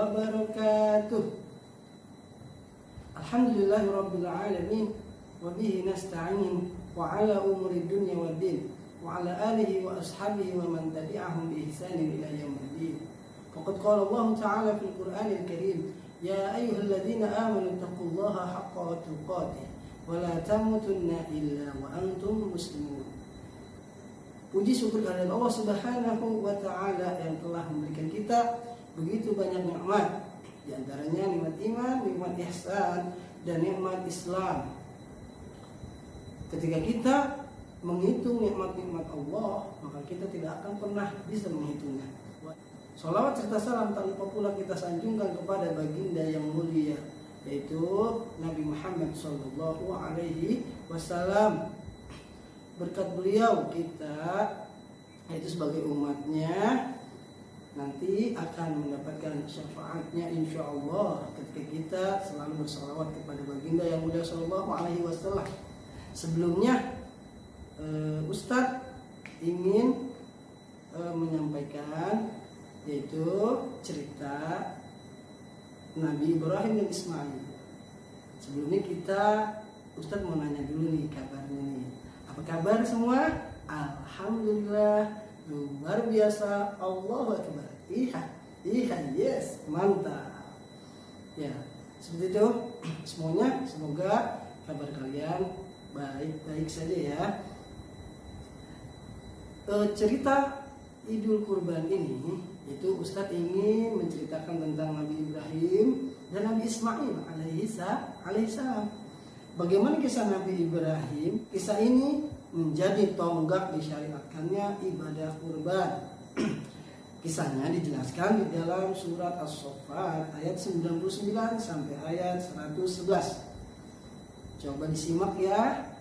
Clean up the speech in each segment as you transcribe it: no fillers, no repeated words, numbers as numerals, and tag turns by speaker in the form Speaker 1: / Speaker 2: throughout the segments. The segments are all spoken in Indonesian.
Speaker 1: wabarakatuh. Alhamdulillahirabbil alamin wa bihi nasta'in wa ala umuri dunya waddin wa ala alihi wa ashabihi wa man tabi'ahum bi ihsanin ila yaumiddin. Faqad qala Allah ta'ala fil Qur'anil Karim, ya ayyuhalladzina amanu taqullaha haqqa tuqatih wa la tamutunna illa wa antum muslimun. Puji syukur kehadirat Allah Subhanahu wa taala yang telah memberikan kita begitu banyak nikmat, di antaranya nikmat iman, nikmat ihsan, dan nikmat Islam. Ketika kita menghitung nikmat-nikmat Allah, maka kita tidak akan pernah bisa menghitungnya. Sholawat serta salam tak lupa pula kita sanjungkan kepada baginda yang mulia, yaitu Nabi Muhammad Sallallahu Alaihi Wasallam. Berkat beliau kita, yaitu sebagai umatnya, nanti akan mendapatkan syafaatnya insya Allah ketika kita selalu bersalawat kepada baginda yang mulia Sallallahu Alaihi Wasallam. Sebelumnya Ustadz ingin menyampaikan yaitu cerita Nabi Ibrahim dan Ismail. Sebelumnya Ustadz mau nanya dulu nih kabarnya nih. Apa kabar semua? Alhamdulillah, luar biasa, Allahu Akbar. Iya, yes, mantap. Ya, seperti itu semuanya. Semoga kabar kalian baik-baik saja ya. Cerita Idul Kurban ini, itu Ustadz ingin menceritakan tentang Nabi Ibrahim dan Nabi Ismail alaihissalam. Bagaimana kisah Nabi Ibrahim? Kisah ini menjadi tonggak disyariatkannya ibadah kurban. Kisahnya dijelaskan di dalam surat As-Saffat ayat 99 sampai ayat 111. Coba disimak ya.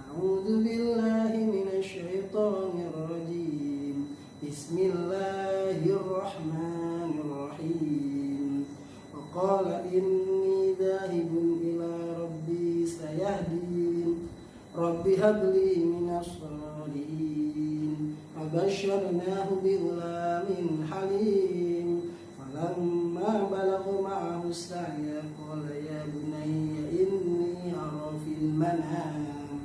Speaker 1: A'udzubillahi minasyaitonir rajim. Bismillahirrahmanirrahim. Wa qala inni dhahibun ila rabbi sayahdin. Rabbi habli minas shalihin. Fabasyarnahu bighulamin halim. Falamma balagha ma'ahu as-sa'ya qala ya bunayya inni ara fil manam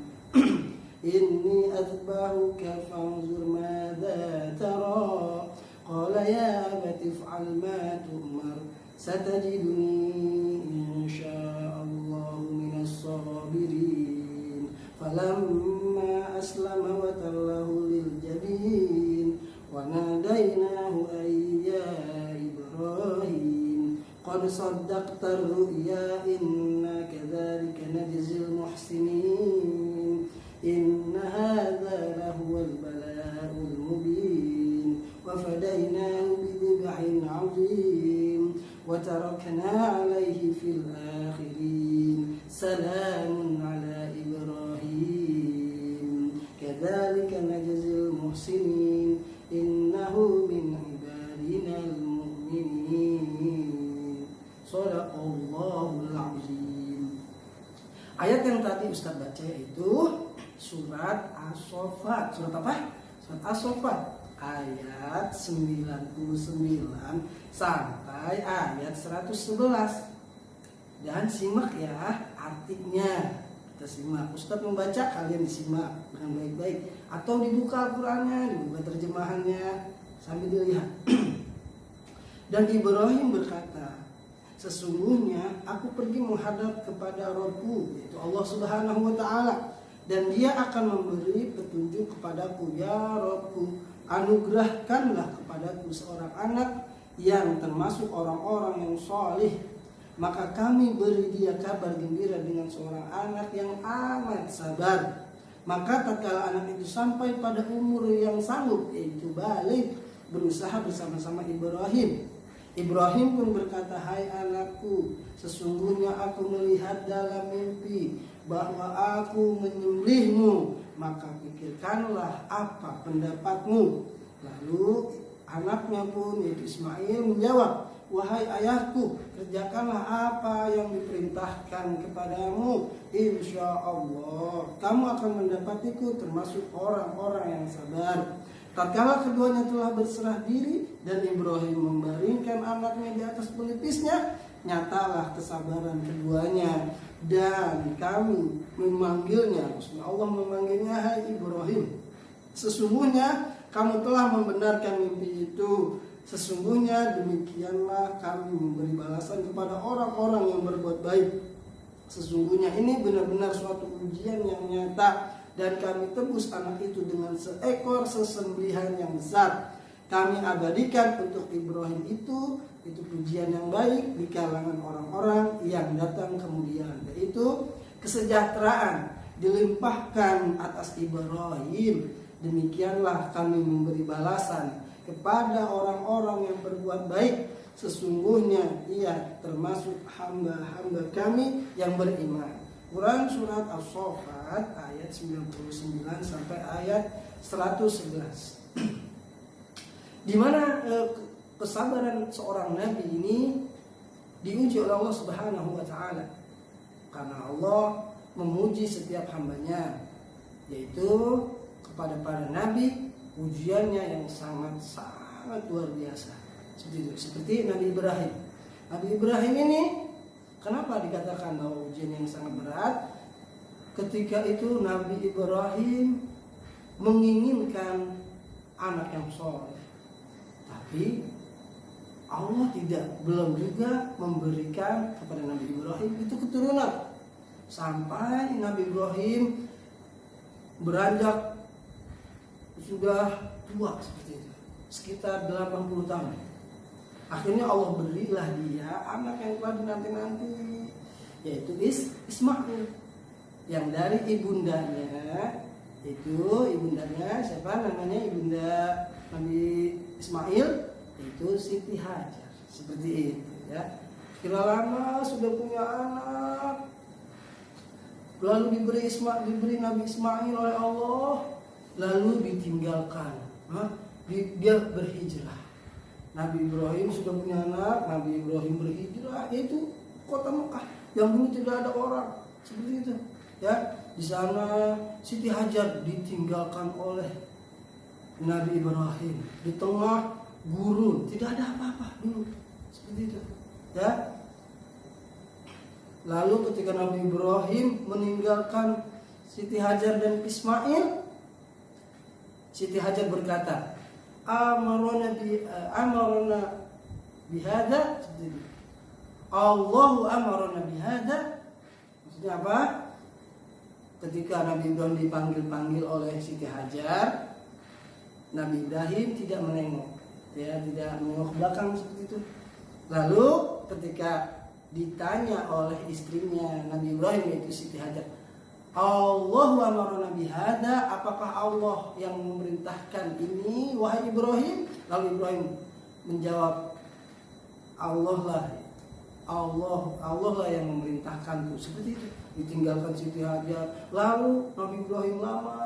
Speaker 1: inni azbahuka fanzur madza tara. Qala ya abati if'al ma tu'mar satajiduni insya'allahu minas sabirin. Falamma aslama wa tallahu lil jabin wa nadainahu ayya Ibrahim qad saddaqta ar-ru'ya inna kadzalika najzil muhsinin inna hadza lahuwal bala'ul mubin wa fadainahu bidhibhin 'azim wa tarakna 'alayhi fil akhirin salamun 'ala Ibrahim kadzalika najzil muhsinin innahu min ibadinal mu'minin. Shadaqallahul 'azim. Ayat yang tadi Ustaz baca itu surat As-Saffat. Surat apa? Surat As-Saffat ayat 99 sampai ayat 111. Dan simak ya artinya. Kita simak. Ustaz membaca, kalian disimak dengan baik-baik. Atau dibuka Al-Qur'annya, dibuka terjemahannya sambil dilihat. Dan Ibrahim berkata, sesungguhnya aku pergi menghadap kepada Rabbku, yaitu Allah Subhanahu wa taala, dan dia akan memberi petunjuk kepadaku. Ya Rabbku, anugerahkanlah kepadaku seorang anak yang termasuk orang-orang yang salih. Maka kami beri dia kabar gembira dengan seorang anak yang amat sabar. Maka tatkala anak itu sampai pada umur yang sanggup, yaitu balik, berusaha bersama-sama Ibrahim. Ibrahim pun berkata, hai anakku, sesungguhnya aku melihat dalam mimpi bahwa aku menyembelihmu, maka pikirkanlah apa pendapatmu. Lalu anaknya pun, yaitu Ismail, menjawab, wahai ayahku, kerjakanlah apa yang diperintahkan kepadamu. Insya Allah kamu akan mendapatiku termasuk orang-orang yang sabar. Tatkala keduanya telah berserah diri dan Ibrahim membaringkan anaknya di atas pelipisnya, nyatalah kesabaran keduanya dan kami memanggilnya. Maksudnya Allah memanggilnya, hai Ibrahim, sesungguhnya kamu telah membenarkan mimpi itu. Sesungguhnya demikianlah kami memberi balasan kepada orang-orang yang berbuat baik. Sesungguhnya ini benar-benar suatu ujian yang nyata, dan kami tebus anak itu dengan seekor sesembelihan yang besar. Kami abadikan untuk Ibrahim itu pujian yang baik di kalangan orang-orang yang datang kemudian, yaitu kesejahteraan dilimpahkan atas Ibrahim. Demikianlah kami memberi balasan kepada orang-orang yang berbuat baik. Sesungguhnya ia termasuk hamba-hamba kami yang beriman. Quran surat As-Saffat ayat 99 sampai ayat 111. Di mana kesabaran seorang nabi ini diuji oleh Allah Subhanahu wa taala. Karena Allah memuji setiap hambanya, yaitu kepada para nabi ujiannya yang sangat luar biasa. Seperti Nabi Ibrahim. Nabi Ibrahim ini kenapa dikatakan bahwa ujian yang sangat berat? Ketika itu Nabi Ibrahim menginginkan anak yang soleh, tapi Allah belum juga memberikan kepada Nabi Ibrahim itu keturunan. Sampai Nabi Ibrahim beranjak sudah tua seperti itu, sekitar 80 tahun. Akhirnya Allah berilah dia anak yang telah dinanti-nanti, yaitu Ismail, yang dari ibundanya siapa namanya, ibunda Nabi Ismail, yaitu Siti Hajar. Seperti itu ya. Kira lama sudah punya anak, lalu diberi Nabi Ismail oleh Allah, lalu ditinggalkan. Dia berhijrah. Nabi Ibrahim sudah punya anak, Nabi Ibrahim berhijrah, yaitu kota Mekah yang dulu tidak ada orang, seperti itu ya. Di sana Siti Hajar ditinggalkan oleh Nabi Ibrahim di tengah gurun, tidak ada apa-apa dulu, seperti itu ya. Lalu ketika Nabi Ibrahim meninggalkan Siti Hajar dan Ismail, Siti Hajar berkata, amarona bihada, Allahu amarona bihada. Maksudnya apa? Ketika Nabi Ibrahim dipanggil oleh Siti Hajar, Nabi Ibrahim tidak menengok, ya, tidak menengok belakang seperti itu. Lalu ketika ditanya oleh istrinya Nabi Ibrahim, yaitu Siti Hajar, Allahu amarona bihada, apakah Allah yang memerintahkan ini wahai Ibrahim? Lalu Ibrahim menjawab, Allah lah yang memerintahkanku. Seperti itu. Ditinggalkan Siti Hajar. Lalu Nabi Ibrahim lama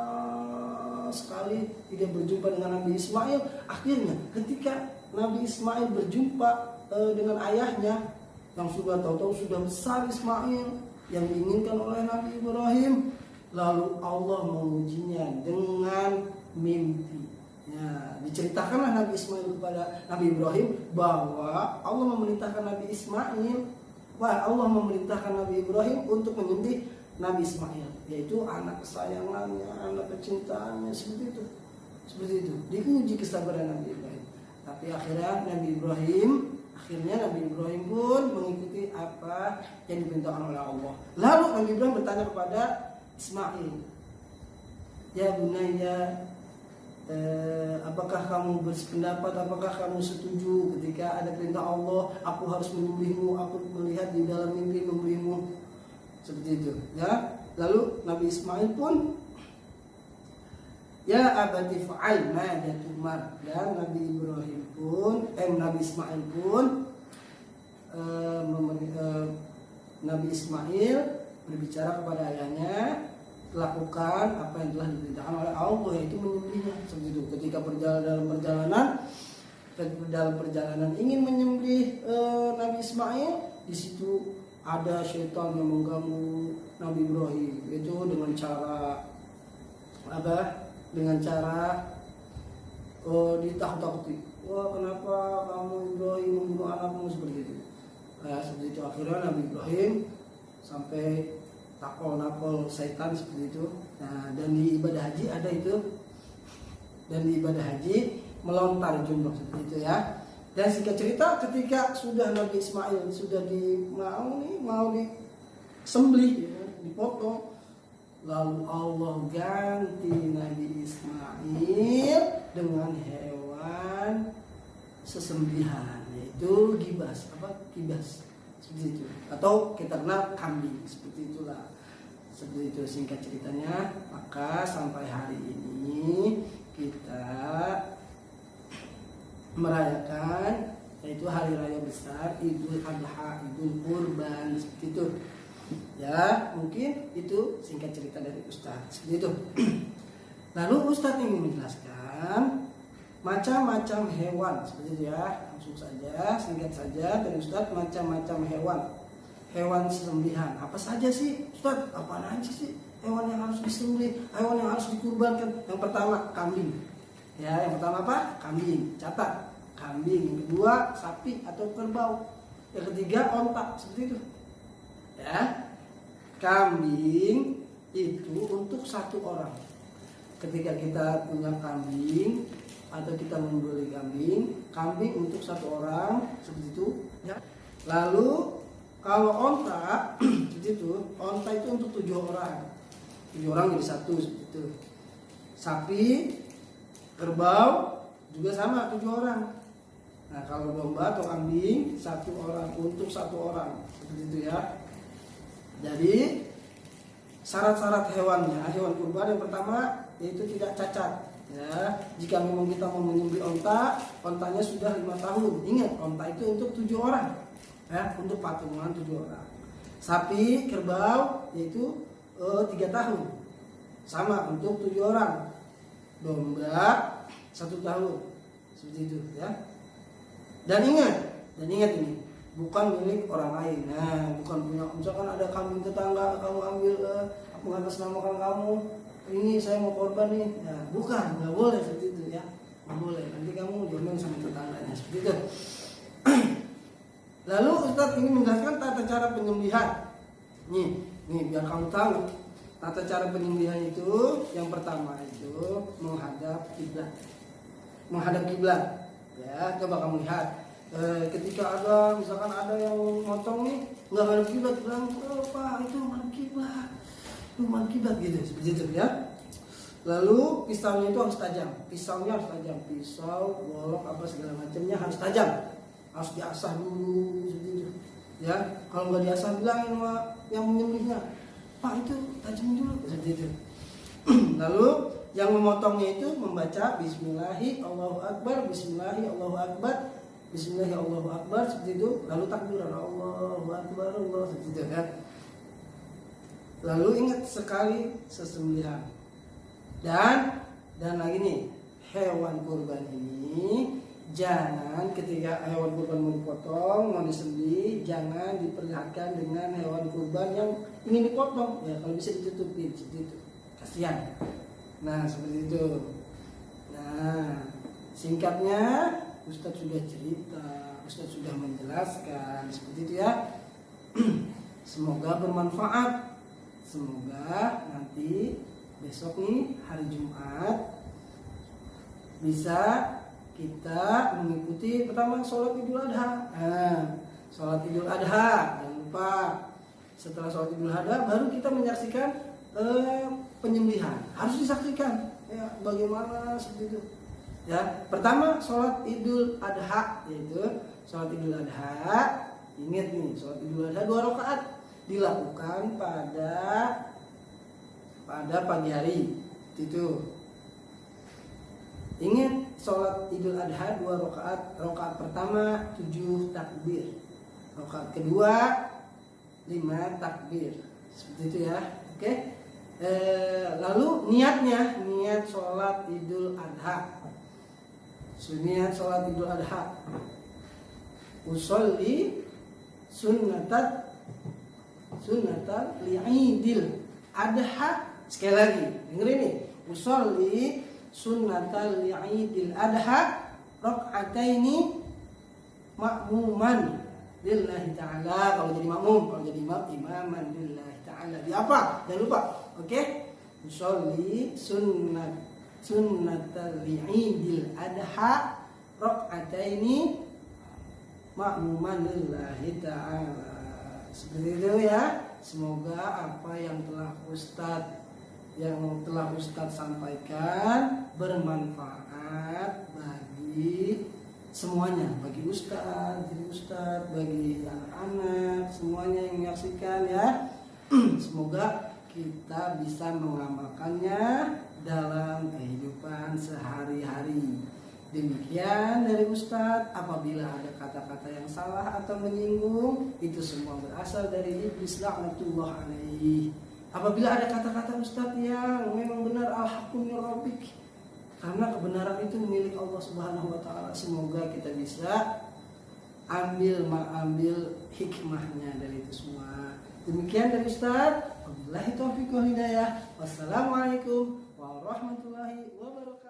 Speaker 1: sekali tidak berjumpa dengan Nabi Ismail. Akhirnya ketika Nabi Ismail berjumpa dengan ayahnya, yang sudah tahu-tahu sudah besar Ismail, yang diinginkan oleh Nabi Ibrahim, lalu Allah mengujinya dengan mimpi. Ya, diceritakanlah Nabi Ismail kepada Nabi Ibrahim bahwa Allah memerintahkan Nabi Ibrahim untuk menyembelih Nabi Ismail, yaitu anak kesayangannya, anak kecintaannya, seperti itu. Diuji kesabaran Nabi Ibrahim. Tapi akhirnya Nabi Ibrahim pun mengikuti apa yang diperintahkan oleh Allah. Lalu Nabi Ibrahim bertanya kepada Ismail, ya bunayya, apakah kamu berpendapat, apakah kamu setuju ketika ada perintah Allah, aku harus menyembelihmu, aku melihat di dalam mimpi menyembelihmu, seperti itu ya. Lalu Nabi Ismail pun, ya abati fa'al ma yatumar, dan Nabi Ismail pun Nabi Ismail berbicara kepada ayahnya, lakukan apa yang telah diperintahkan oleh Allah, yaitu menyembelihnya. Seperti itu. Ketika dalam perjalanan ingin menyembelih Nabi Ismail, di situ ada syaitan yang mengganggu Nabi Ibrahim, yaitu dengan cara ditakut-takuti. Wah, kenapa kamu Ibrahim membunuh anakmu seperti itu? Seperti itu akhirnya Nabi Ibrahim sampai takol-nakol setan seperti itu. Nah, dan di ibadah haji ada itu. Dan di ibadah haji melontar jumroh seperti itu ya. Dan singkat cerita ketika sudah Nabi Ismail sudah mau disembelih ya, dipotong, lalu Allah ganti Nabi Ismail dengan hewan sesembelihan, yaitu kibas seperti itu, atau kita kenal kambing seperti itulah. Seperti itu singkat ceritanya. Maka sampai hari ini kita merayakan yaitu hari raya besar Idul Adha, Idul Kurban seperti itu. Ya, mungkin itu singkat cerita dari Ustadz seperti itu. Lalu Ustadz ingin menjelaskan macam-macam hewan seperti itu ya. Langsung saja, singkat saja dari Ustadz, macam-macam hewan sembelihan. Apa saja sih Ustadz? Apa aja sih hewan yang harus disembelih, hewan yang harus dikurbankan? Yang pertama kambing. Ya, yang pertama apa? Kambing. Catat, kambing. Yang kedua sapi atau kerbau. Yang ketiga onta, seperti itu. Ya, kambing itu untuk satu orang. Ketika kita punya kambing atau kita membeli kambing untuk satu orang seperti itu. Ya. Lalu kalau onta seperti itu, onta itu untuk 7 orang. 7 orang jadi satu seperti itu. Sapi, kerbau juga sama 7 orang. Nah, kalau domba atau kambing 1 orang untuk 1 orang seperti itu ya. Jadi syarat-syarat hewannya, hewan kurban yang pertama yaitu tidak cacat. Ya, jika memang kita mau menyembelih ontanya sudah 5 tahun. Ingat, onta itu untuk 7 orang. Ya, untuk patungan 7 orang. Sapi, kerbau yaitu 3 tahun. Sama untuk 7 orang. Domba 1 tahun. Seperti itu ya. Dan ingat ini, bukan milik orang lain. Nah, bukan punya, misalkan ada kambing tetangga kamu ambil, mengatasnamakan kamu, ini saya mau korban nih. Nah, bukan, nggak boleh seperti itu ya. Nggak boleh. Nanti kamu diomong sama tetangganya seperti itu. Lalu Ustadz ingin menjelaskan tata cara penyembelihan. Nih biar kamu tahu. Tata cara penyembelihan itu yang pertama itu menghadap kiblat. Menghadap kiblat. Ya, coba kamu lihat. Ketika misalkan ada yang motong nih nggak menghadap kiblat, bilang, "Oh, Pak, itu menghadap kiblat." Itu menghadap kiblat gitu, seperti itu ya. Lalu pisaunya itu harus tajam. Pisau, golok apa segala macamnya harus tajam. Harus diasah dulu seperti itu. Ya, kalau nggak diasah bilangin sama yang menyembelihnya, "Pak, itu tajam dulu." Seperti itu. Lalu yang memotongnya itu membaca Bismillahi Allahu Akbar, Bismillahi Allahu Akbar, Bismillahi Allahu Akbar seperti itu. Lalu takbir Allahu Akbar, Allah seperti itu ya. Lalu ingat sekali sesembelihan. Dan lagi nih, hewan kurban ini jangan ketika hewan kurban mau dipotong, mau disembelih, jangan diperlihatkan dengan hewan kurban yang ingin dipotong. Ya, kalau bisa ditutupin seperti itu. Kasihan. Nah, seperti itu. Nah, singkatnya Ustadz sudah cerita, Ustadz sudah menjelaskan seperti itu ya. Semoga bermanfaat. Semoga nanti besok nih hari Jumat bisa kita mengikuti pertama sholat Idul Adha. Nah, sholat Idul Adha, jangan lupa. Setelah sholat Idul Adha baru kita menyaksikan penyembelihan. Harus disaksikan ya, bagaimana seperti itu. Ya, pertama sholat Idul Adha, yaitu sholat Idul Adha. Ingat nih, sholat Idul Adha 2 rakaat dilakukan pada pagi hari. Itu. Ingat, sholat Idul Adha 2 rakaat. Rakaat pertama 7 takbir. Rakaat kedua 5 takbir. Seperti itu ya. Oke. Lalu niat sholat Idul Adha. Niat sholat Idul Adha. Usolli sunnatan li'idil adha. Sekali lagi, dengerin nih. Usolli sunnatal li'idil adha rak'ataini ma'muman lillahi ta'ala. Kalau jadi makmum, kalau jadi imam, imaman lillahi ta'ala. Di apa? Jangan lupa. Oke? Usolli sunnatal li'idil adha rak'ataini ma'muman lillahi ta'ala. Seperti itu ya. Semoga apa yang telah Ustadz sampaikan bermanfaat bagi semuanya, bagi Ustadz, bagi anak-anak, semuanya yang menyaksikan ya. Semoga kita bisa mengamalkannya dalam kehidupan sehari-hari. Demikian dari Ustadz. Apabila ada kata-kata yang salah atau menyinggung, itu semua berasal dari iblis laknatullah alaihi. Apabila ada kata-kata Ustadz yang memang benar, al-haqqu min rabbik, karena kebenaran itu milik Allah Subhanahu wa taala, semoga kita bisa ambil hikmahnya dari itu semua. Demikian dari Ustadz. Wabillahi taufiq wal hidayah. Wassalamualaikum warahmatullahi wabarakatuh.